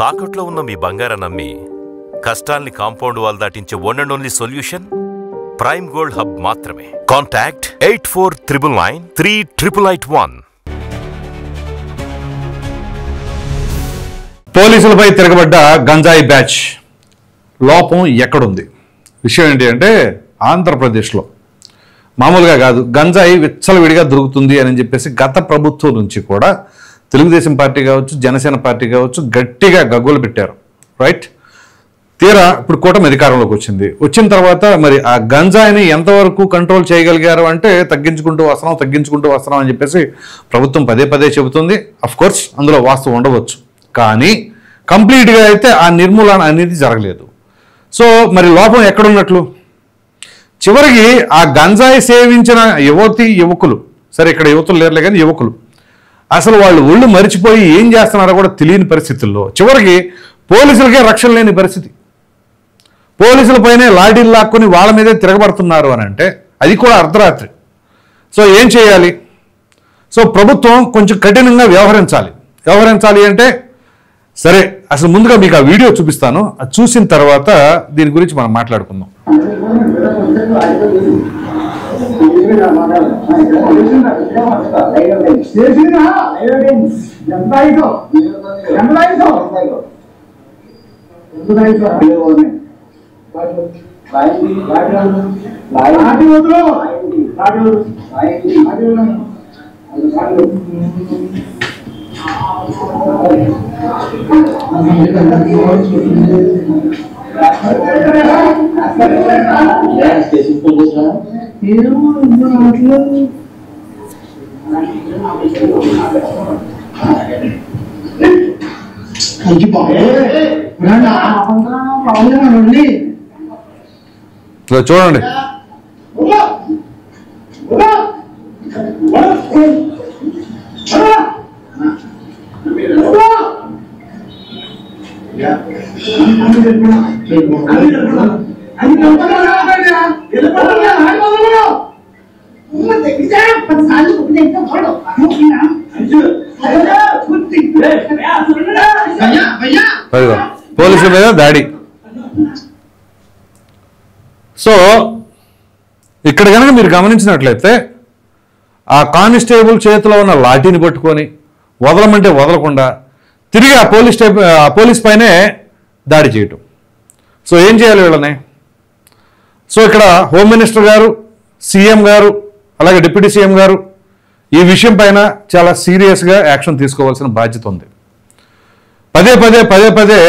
తాకట్లో ఉన్న మీ బంగారాన్ని నమ్మి కష్టాల్ని కాంపౌండ్ వాల్ దాటించే one and only solution Prime Gold Hub మాత్రమే. కాంటాక్ట్ 8499938881. పోలీసులపై తిరగబడ్డ గంజాయి బ్యాచ్ లోపం ఎక్కడుంది? విషయం ఏంటి అంటే ఆంధ్రప్రదేశ్లో మామూలుగా కాదు, గంజాయి విచ్చలవిడిగా దొరుకుతుంది అని చెప్పేసి గత ప్రభుత్వం నుంచి కూడా తెలుగుదేశం పార్టీ కావచ్చు, జనసేన పార్టీ కావచ్చు గట్టిగా గగ్గోలు పెట్టారు. రైట్, తీరా ఇప్పుడు కూటమి అధికారంలోకి వచ్చిన తర్వాత మరి ఆ గంజాయిని ఎంతవరకు కంట్రోల్ చేయగలిగారు అంటే తగ్గించుకుంటూ వస్తున్నాం అని చెప్పేసి ప్రభుత్వం పదే పదే చెబుతుంది. అఫ్కోర్స్ అందులో వాస్తవం ఉండవచ్చు, కానీ కంప్లీట్గా అయితే ఆ నిర్మూలన అనేది జరగలేదు. సో మరి లోపం ఎక్కడున్నట్లు? చివరికి ఆ గంజాయి సేవించిన యువకులు, సరే ఇక్కడ యువతులు లేరులే కానీ యువకులు, అసలు వాళ్ళు ఒళ్ళు మరిచిపోయి ఏం చేస్తున్నారో కూడా తెలియని పరిస్థితుల్లో చివరికి పోలీసులకే రక్షణ లేని పరిస్థితి. పోలీసులపైనే లాఠీలు లాక్కొని వాళ్ళ మీదే తిరగబడుతున్నారు అని అంటే అది కూడా అర్ధరాత్రి. సో ఏం చేయాలి? సో ప్రభుత్వం కొంచెం కఠినంగా వ్యవహరించాలి అంటే సరే, అసలు ముందుగా మీకు ఆ వీడియో చూపిస్తాను. అది చూసిన తర్వాత దీని గురించి మనం మాట్లాడుకుందాం. చూడండి, పోలీసుల మీద దాడి. సో ఇక్కడ కనుక మీరు గమనించినట్లయితే ఆ కానిస్టేబుల్ చేతిలో ఉన్న లాఠీని పట్టుకొని వదలమంటే వదలకుండా తిరిగి ఆ పోలీస్ పైనే దాడి చేయటం. సో ఏం చేయాలి వీళ్ళని? సో ఇక్కడ హోమ్ మినిస్టర్ గారు, సీఎం గారు, అలాగే డిప్యూటీ సీఎం గారు ఈ విషయం పైన చాలా సీరియస్గా యాక్షన్ తీసుకోవాల్సిన బాధ్యత ఉంది. పదే పదే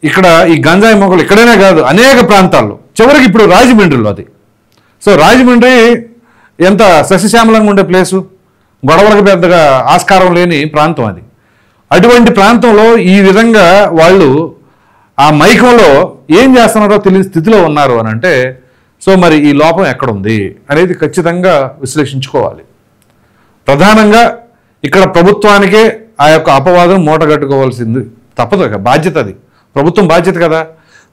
ఇక్కడ ఈ గంజాయి మొక్కలు ఇక్కడనే కాదు అనేక ప్రాంతాల్లో, చివరికి ఇప్పుడు రాజమండ్రిలో అది. సో రాజమండ్రి ఎంత సస్యశ్యామలంగా ఉండే ప్లేసు, గొడవలకు పెద్దగా ఆస్కారం లేని ప్రాంతం అది. అటువంటి ప్రాంతంలో ఈ విధంగా వాళ్ళు ఆ మైకంలో ఏం చేస్తున్నారో తెలియని స్థితిలో ఉన్నారు అని అంటే సో మరి ఈ లోపం ఎక్కడుంది అనేది ఖచ్చితంగా విశ్లేషించుకోవాలి. ప్రధానంగా ఇక్కడ ప్రభుత్వానికే ఆ యొక్క అపవాదం మూటగట్టుకోవాల్సింది తప్పదు, బాధ్యత అది, ప్రభుత్వం బాధ్యత కదా.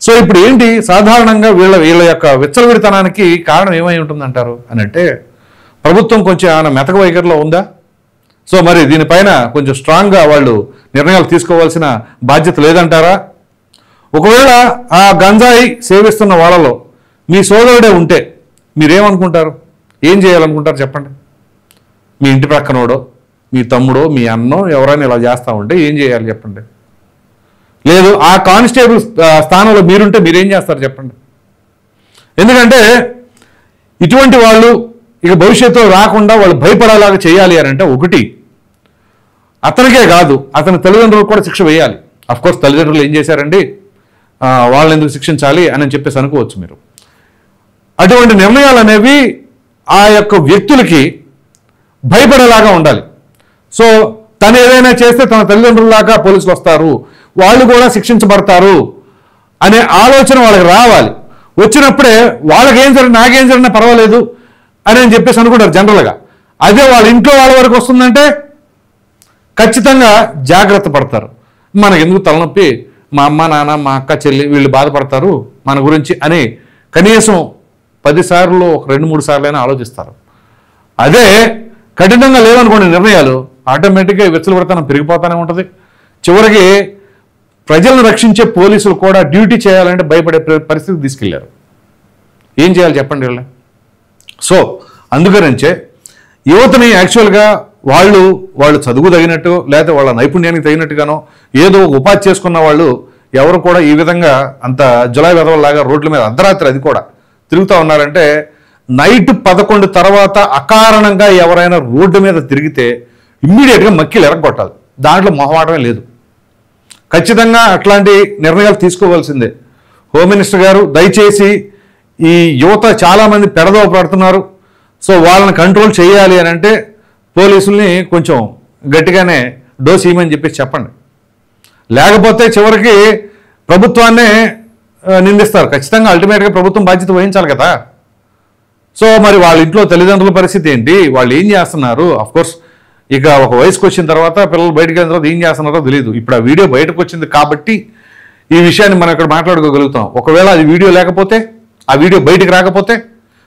సో ఇప్పుడు ఏంటి సాధారణంగా వీళ్ళ యొక్క విచ్చలవిడితనానికి కారణం ఏమై ఉంటుందంటారు అని అంటే ప్రభుత్వం కొంచెం ఏమైనా మెతక వైఖరిలో ఉందా? సో మరి దీనిపైన కొంచెం స్ట్రాంగ్గా వాళ్ళు నిర్ణయాలు తీసుకోవాల్సిన బాధ్యత లేదంటారా? ఒకవేళ ఆ గంజాయి సేవిస్తున్న వాళ్ళలో మీ సోదరుడే ఉంటే మీరేమనుకుంటారు? ఏం చేయాలనుకుంటారు చెప్పండి? మీ ఇంటి ప్రక్కనోడో, మీ తమ్ముడో, మీ అన్నో ఎవరైనా ఇలా చేస్తూ ఉంటే ఏం చేయాలి చెప్పండి? లేదు ఆ కానిస్టేబుల్ స్థానంలో మీరుంటే మీరేం చేస్తారు చెప్పండి? ఎందుకంటే ఇటువంటి వాళ్ళు ఇక భవిష్యత్తులో రాకుండా వాళ్ళు భయపడేలాగా చేయాలి అని అంటే ఒకటి అతనికే కాదు అతని తల్లిదండ్రులకు కూడా శిక్ష వేయాలి. అఫ్కోర్స్ తల్లిదండ్రులు ఏం చేశారండి, వాళ్ళని ఎందుకు శిక్షించాలి అని చెప్పేసి అనుకోవచ్చు మీరు. అటువంటి నిర్ణయాలు అనేవి ఆ యొక్క వ్యక్తులకి భయపడేలాగా ఉండాలి. సో తను ఏదైనా చేస్తే తన తల్లిదండ్రులలాగా పోలీసులు వస్తారు, వాళ్ళు కూడా శిక్షించబడతారు అనే ఆలోచన వాళ్ళకి రావాలి. వచ్చినప్పుడే వాళ్ళకేం జరిగినా నాకేం జరిగినా పర్వాలేదు అని చెప్పేసి అనుకుంటారు జనరల్గా. అదే వాళ్ళ ఇంట్లో వాళ్ళ వరకు వస్తుందంటే ఖచ్చితంగా జాగ్రత్త పడతారు. మనకెందుకు తలనొప్పి, మా అమ్మ నాన్న మా అక్క చెల్లి వీళ్ళు బాధపడతారు మన గురించి అని కనీసం 10 సార్లు ఒక 2-3 సార్లైనా ఆలోచిస్తారు. అదే కఠినంగా లేవనుకోండి నిర్ణయాలు, ఆటోమేటిక్గా విచ్చలవిడతనం పెరిగిపోతూనే ఉంటుంది. చివరికి ప్రజలను రక్షించే పోలీసులు కూడా డ్యూటీ చేయాలంటే భయపడే పరిస్థితికి తీసుకెళ్లారు. ఏం చేయాలి చెప్పండి వీళ్ళ? సో అందుకనించే యువతని యాక్చువల్గా వాళ్ళు చదువు తగినట్టు లేకపోతే వాళ్ళ నైపుణ్యానికి తగినట్టుగానో ఏదో ఉపాధి చేసుకున్న వాళ్ళు ఎవరు కూడా ఈ విధంగా అంత జులై వెదవల్లాగా రోడ్ల మీద అర్ధరాత్రి అది కూడా తిరుగుతూ ఉన్నారంటే, నైట్ 11 తర్వాత అకారణంగా ఎవరైనా రోడ్డు మీద తిరిగితే ఇమ్మీడియట్గా మక్కిలు ఎరగొట్టాలి. దాంట్లో మొహమాటమే లేదు. ఖచ్చితంగా అట్లాంటి నిర్ణయాలు తీసుకోవాల్సిందే. హోమ్ మినిస్టర్ గారు దయచేసి ఈ యువత చాలామంది పెడదవ పడుతున్నారు, సో వాళ్ళని కంట్రోల్ చేయాలి అని అంటే పోలీసుల్ని కొంచెం గట్టిగానే డోస్ ఇవ్వమని చెప్పేసి చెప్పండి. లేకపోతే చివరికి ప్రభుత్వాన్నే నిందిస్తారు. ఖచ్చితంగా అల్టిమేట్గా ప్రభుత్వం బాధ్యత వహించాలి కదా. సో మరి వాళ్ళ ఇంట్లో తల్లిదండ్రుల పరిస్థితి ఏంటి, వాళ్ళు ఏం చేస్తున్నారు? అఫ్కోర్స్ ఇక ఒక వయసుకు వచ్చిన తర్వాత పిల్లలు బయటకు వెళ్ళిన తర్వాత ఏం చేస్తున్నారో తెలియదు. ఇప్పుడు ఆ వీడియో బయటకు వచ్చింది కాబట్టి ఈ విషయాన్ని మనం ఇక్కడ మాట్లాడుకోగలుగుతాం. ఒకవేళ అది వీడియో లేకపోతే, ఆ వీడియో బయటకు రాకపోతే,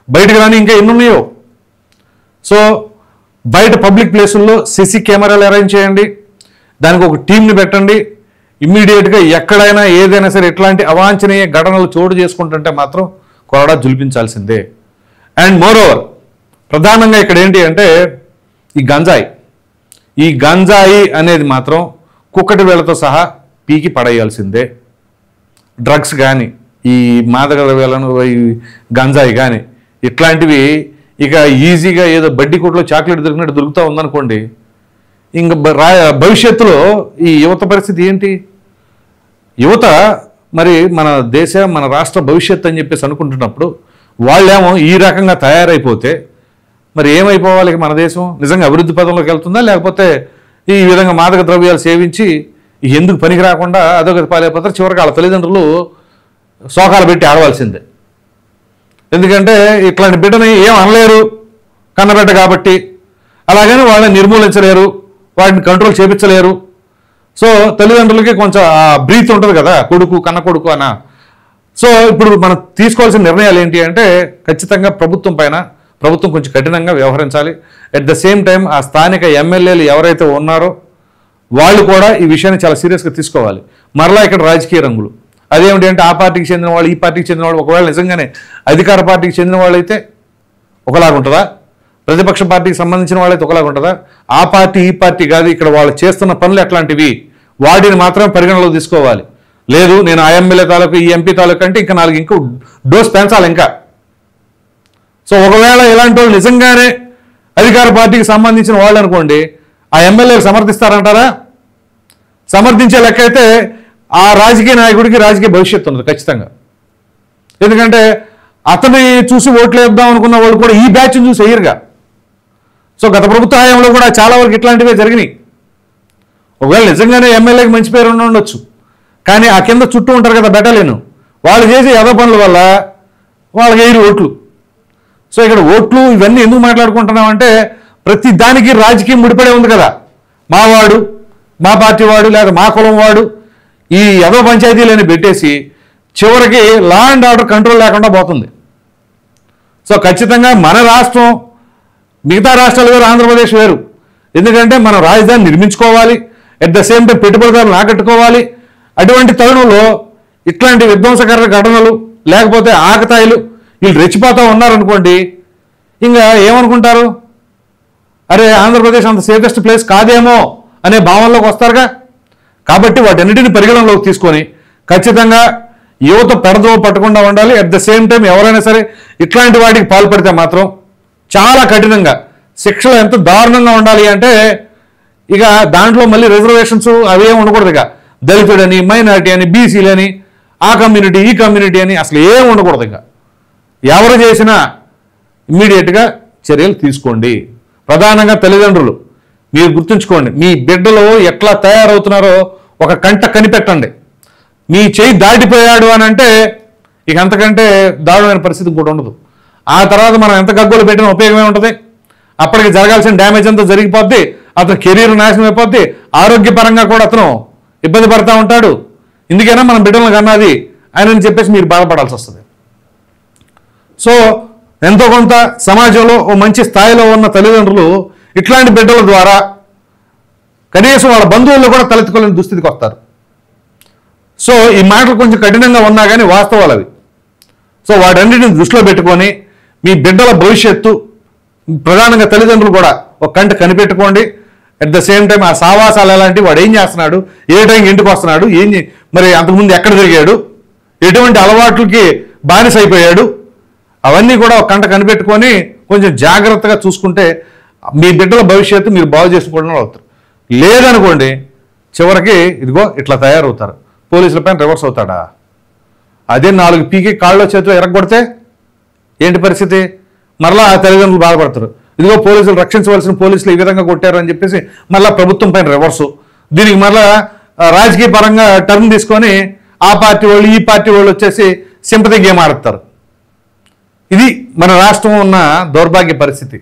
బయటకు రాని ఇంకా ఎన్ని ఉన్నాయో. సో బయట పబ్లిక్ ప్లేసుల్లో సీసీ కెమెరాలు అరేంజ్ చేయండి, దానికి ఒక టీంని పెట్టండి. ఇమ్మీడియట్గా ఎక్కడైనా ఏదైనా సరే ఇట్లాంటి అవాంఛనీయ ఘటనలు చోటు చేసుకుంటుంటే మాత్రం కొరడా జులిపించాల్సిందే. అండ్ మోరోవర్ ప్రధానంగా ఇక్కడ ఏంటి అంటే ఈ గంజాయి అనేది మాత్రం కుక్కటి వేళతో సహా పీకి పడేయాల్సిందే. డ్రగ్స్ కానీ ఈ మాదక ద్రవ్యాలను ఈ గంజాయి కానీ ఇట్లాంటివి ఇక ఈజీగా ఏదో బడ్డీ కొట్లో చాక్లెట్ దొరికినట్టు దొరుకుతూ ఉందనుకోండి, ఇంకా భవిష్యత్తులో ఈ యువత పరిస్థితి ఏంటి? యువత మరి మన రాష్ట్ర భవిష్యత్తు అని చెప్పేసి అనుకుంటున్నప్పుడు వాళ్ళేమో ఈ రకంగా తయారైపోతే మరి ఏమైపోవాలి? మన దేశం నిజంగా అభివృద్ధి పదంలోకి వెళ్తుందా, లేకపోతే ఈ విధంగా మాదక ద్రవ్యాలు సేవించి ఎందుకు పనికి రాకుండా అదొకటి పాలైపోతారు? చివరికి వాళ్ళ తల్లిదండ్రులు శోకాలు పెట్టి ఆడవలసిందే. ఎందుకంటే ఇట్లాంటి బిడ్డని ఏం అనలేరు కన్నబిడ్డ కాబట్టి, అలాగని వాళ్ళని నిర్మూలించలేరు, వాటిని కంట్రోల్ చేపించలేరు. సో తల్లిదండ్రులకి కొంచెం బ్రీత్ ఉంటుంది కదా, కన్న కొడుకు అన్న. సో ఇప్పుడు మనం తీసుకోవాల్సిన నిర్ణయాలు ఏంటి అంటే ఖచ్చితంగా ప్రభుత్వం కొంచెం కఠినంగా వ్యవహరించాలి. అట్ ద సేమ్ టైం ఆ స్థానిక ఎమ్మెల్యేలు ఎవరైతే ఉన్నారో వాళ్ళు కూడా ఈ విషయాన్ని చాలా సీరియస్గా తీసుకోవాలి. మరలా ఇక్కడ రాజకీయ రంగులు అదేమిటి అంటే ఆ పార్టీకి చెందిన వాళ్ళు ఈ పార్టీకి చెందిన వాళ్ళు, ఒకవేళ నిజంగానే అధికార పార్టీకి చెందిన వాళ్ళైతే ఒకలాగా ఉంటుందా, ప్రతిపక్ష పార్టీకి సంబంధించిన వాళ్ళైతే ఒకలాగా ఉంటుందా? ఆ పార్టీ ఈ పార్టీ కాదు, ఇక్కడ వాళ్ళు చేస్తున్న పనులు ఎట్లాంటివి వాటిని మాత్రం పరిగణలో తీసుకోవాలి. లేదు నేను ఆ ఎమ్మెల్యే తాలూకు ఈ ఎంపీ తాలూకు అంటే ఇంకా 4 ఇంకూ డోస్ పెంచాలి ఇంకా. సో ఒకవేళ ఇలాంటి వాళ్ళు నిజంగానే అధికార పార్టీకి సంబంధించిన వాళ్ళు అనుకోండి, ఆ ఎమ్మెల్యేలు సమర్థిస్తారంటారా? సమర్థించే లెక్క అయితే ఆ రాజకీయ నాయకుడికి రాజకీయ భవిష్యత్తు ఉంది ఖచ్చితంగా. ఎందుకంటే అతన్ని చూసి ఓట్లు వేద్దాం అనుకున్న వాళ్ళు కూడా ఈ బ్యాచ్ని చూసి వేయరుగా. సో గత ప్రభుత్వ హయాంలో కూడా చాలా వరకు ఇట్లాంటివే జరిగినాయి. ఒకవేళ నిజంగానే ఎమ్మెల్యేకి మంచి పేరు ఉండొచ్చు, కానీ ఆ కింద చుట్టూ ఉంటారు కదా బెటలేను, వాళ్ళు చేసే యథ పనుల వల్ల వాళ్ళకి వేయరు ఓట్లు. సో ఇక్కడ ఓట్లు ఇవన్నీ ఎందుకు మాట్లాడుకుంటున్నామంటే ప్రతి దానికి రాజకీయం ముడిపడే ఉంది కదా. మావాడు, మా పార్టీ వాడు, లేదా మా కులం వాడు, ఈ యథ పంచాయతీలని పెట్టేసి చివరికి లా అండ్ ఆర్డర్ కంట్రోల్ లేకుండా పోతుంది. సో ఖచ్చితంగా మన రాష్ట్రం మిగతా రాష్ట్రాలు వేరు, ఆంధ్రప్రదేశ్ వేరు. ఎందుకంటే మనం రాజధాని నిర్మించుకోవాలి, అట్ ద సేమ్ టైం పెట్టుబడిదారులు ఆకట్టుకోవాలి. అటువంటి తరుణంలో ఇట్లాంటి విధ్వంసకర ఘటనలు లేకపోతే ఆకతాయిలు వీళ్ళు రెచ్చిపోతూ ఉన్నారనుకోండి, ఇంకా ఏమనుకుంటారు? అరే ఆంధ్రప్రదేశ్ అంత సేఫెస్ట్ ప్లేస్ కాదేమో అనే భావనలోకి వస్తారుగా. కాబట్టి వాటన్నిటిని పరిగణనలోకి తీసుకొని ఖచ్చితంగా యువత పెడదవ పట్టకుండా ఉండాలి. అట్ ద సేమ్ టైం ఎవరైనా సరే ఇట్లాంటి వాటికి పాల్పడితే మాత్రం చాలా కఠినంగా శిక్షలు ఎంత దారుణంగా ఉండాలి అంటే ఇక దాంట్లో మళ్ళీ రిజర్వేషన్స్ అవేం ఉండకూడదు. ఇక దళితుడని, మైనారిటీ అని, బీసీలని, ఆ కమ్యూనిటీ ఈ కమ్యూనిటీ అని అసలు ఏం ఉండకూడదు. ఇక ఎవరు చేసినా ఇమ్మీడియట్గా చర్యలు తీసుకోండి. ప్రధానంగా తల్లిదండ్రులు మీరు గుర్తుంచుకోండి, మీ బిడ్డలు ఎట్లా తయారవుతున్నారో ఒక కంట కనిపెట్టండి. మీ చేయి దాటిపోయాడు అని అంటే ఇక అంతకంటే దారుణమైన పరిస్థితి కూడా ఉండదు. ఆ తర్వాత మనం ఎంత గగ్గోలు పెట్టిన ఉపయోగమే ఉంటుంది. అప్పటికి జరగాల్సిన డ్యామేజ్ అంతా జరిగిపోద్ది, అతను కెరీర్ నాశనం అయిపోద్ది, ఆరోగ్యపరంగా కూడా అతను ఇబ్బంది పడతా ఉంటాడు. ఎందుకైనా మనం బిడ్డలను కన్నది ఆయనని చెప్పేసి మీరు బాధపడాల్సి వస్తుంది. సో ఎంతో కొంత సమాజంలో ఓ మంచి స్థాయిలో ఉన్న తల్లిదండ్రులు ఇట్లాంటి బిడ్డల ద్వారా కనీసం వాళ్ళ బంధువుల్లో కూడా తలెత్తుకోలేని దుస్థితికి వస్తారు. సో ఈ మాటలు కొంచెం కఠినంగా ఉన్నా కానీ వాస్తవాలు అవి. సో వాటన్నిటిని దృష్టిలో పెట్టుకొని మీ బిడ్డల భవిష్యత్తు, ప్రధానంగా తల్లిదండ్రులు కూడా ఒక కంట కనిపెట్టుకోండి. అట్ ద సేమ్ టైం ఆ సావాసాలు ఎలాంటి, వాడు ఏం చేస్తున్నాడు, ఏ టైంకి ఇంటికి వస్తున్నాడు, మరి అంతకుముందు ఎక్కడ తిరిగాడు, ఎటువంటి అలవాట్లకి బానిస అయిపోయాడు, అవన్నీ కూడా ఒక కంట కనిపెట్టుకొని కొంచెం జాగ్రత్తగా చూసుకుంటే మీ బిడ్డల భవిష్యత్తు మీరు బాగు చేసుకోవడం అవుతారు. లేదనుకోండి చివరికి ఇదిగో ఇట్లా తయారవుతారు. పోలీసుల పైన రివర్స్ అవుతాడా? అదే 4 పీకి కాళ్ళలో చేతిలో ఎరగొడితే ఏంటి పరిస్థితి? మరలా ఆ తల్లిదండ్రులు బాధపడతారు. ఇదిగో పోలీసులు, రక్షించవలసిన పోలీసులు ఈ విధంగా కొట్టారు అని చెప్పేసి మళ్ళీ ప్రభుత్వం పైన రివర్సు. దీనికి మళ్ళా రాజకీయ పరంగా టర్న్ తీసుకొని ఆ పార్టీ వాళ్ళు ఈ పార్టీ వాళ్ళు వచ్చేసి సింపతి గేమ్ ఆడతారు. ఇది మన రాష్ట్రం ఉన్న దౌర్భాగ్య పరిస్థితి.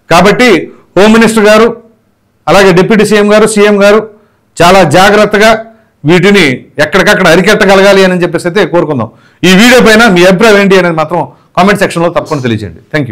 కాబట్టి హోమ్ మినిస్టర్ గారు, అలాగే డిప్యూటీ సీఎం గారు, సీఎం గారు చాలా జాగ్రత్తగా వీటిని ఎక్కడికక్కడ అరికెట్టగలగాలి అని చెప్పేసి అయితే కోరుకుందాం. ఈ వీడియో పైన మీ అభిప్రాయం ఏంటి అనేది మాత్రం కామెంట్ సెక్షన్లో తప్పకుండా తెలియజేయండి. Thank you.